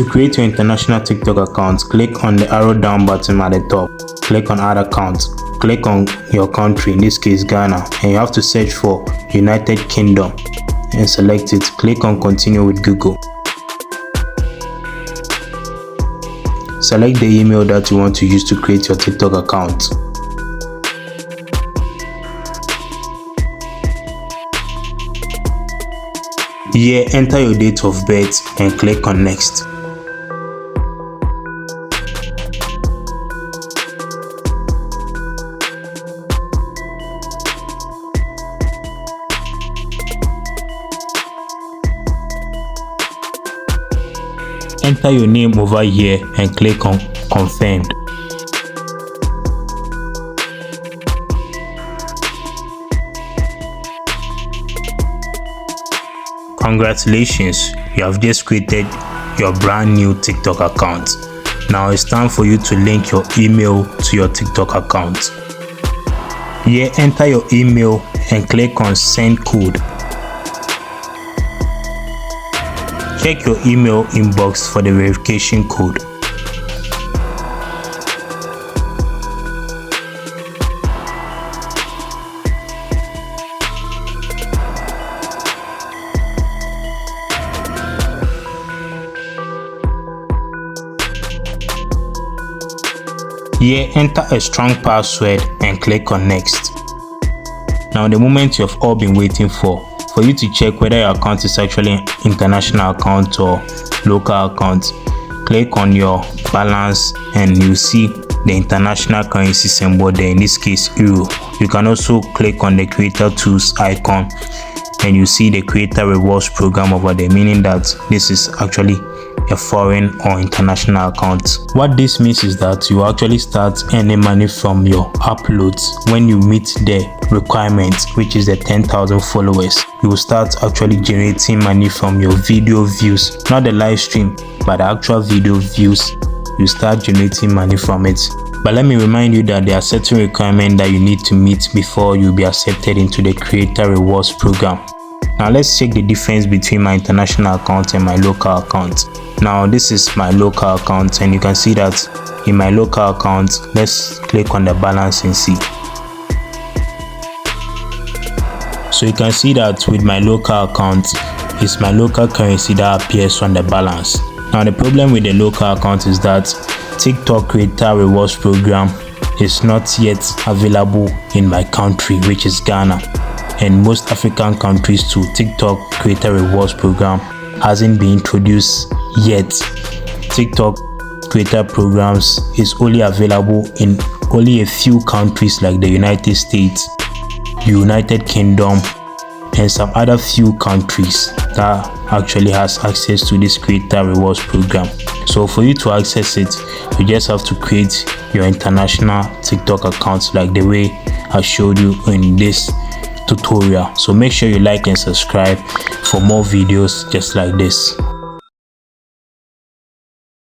To create your international TikTok account, click on the arrow down button at the top. Click on Add Account. Click on your country, in this case Ghana, and you have to search for United Kingdom and select it. Click on Continue with Google. Select the email that you want to use to create your TikTok account. Here, enter your date of birth and click on Next. Enter your name over here and click on Confirmed. Congratulations, you have just created your brand new TikTok account. Now it's time for you to link your email to your TikTok account. Here, enter your email and click on Send Code. Check your email inbox for the verification code. Here, enter a strong password and click on Next. Now the moment you have all been waiting for you to check whether your account is actually an international account or local account, click on your balance and you see the international currency symbol there, in this case euro. You can also click on the creator tools icon and you see the creator rewards program over there, meaning that this is actually a foreign or international account. What this means is that you actually start earning money from your uploads when you meet the requirements, which is the 10,000 followers. You will start actually generating money from your video views, not the live stream, but the actual video views. You start generating money from it. But let me remind you that there are certain requirements that you need to meet before you'll be accepted into the creator rewards program. Now let's check the difference between my international account and my local account. Now this is my local account and you can see that in my local account, let's click on the balance and see. So you can see that with my local account, it's my local currency that appears on the balance. Now the problem with the local account is that TikTok Creator Rewards Program is not yet available in my country, which is Ghana. And most African countries too, TikTok Creator Rewards Program hasn't been introduced yet. TikTok Creator Programs is only available in only a few countries like the United States, United Kingdom, and some other few countries that actually has access to this Creator Rewards Program. So for you to access it, you just have to create your international TikTok account like the way I showed you in this tutorial. So make sure you like and subscribe for more videos just like this.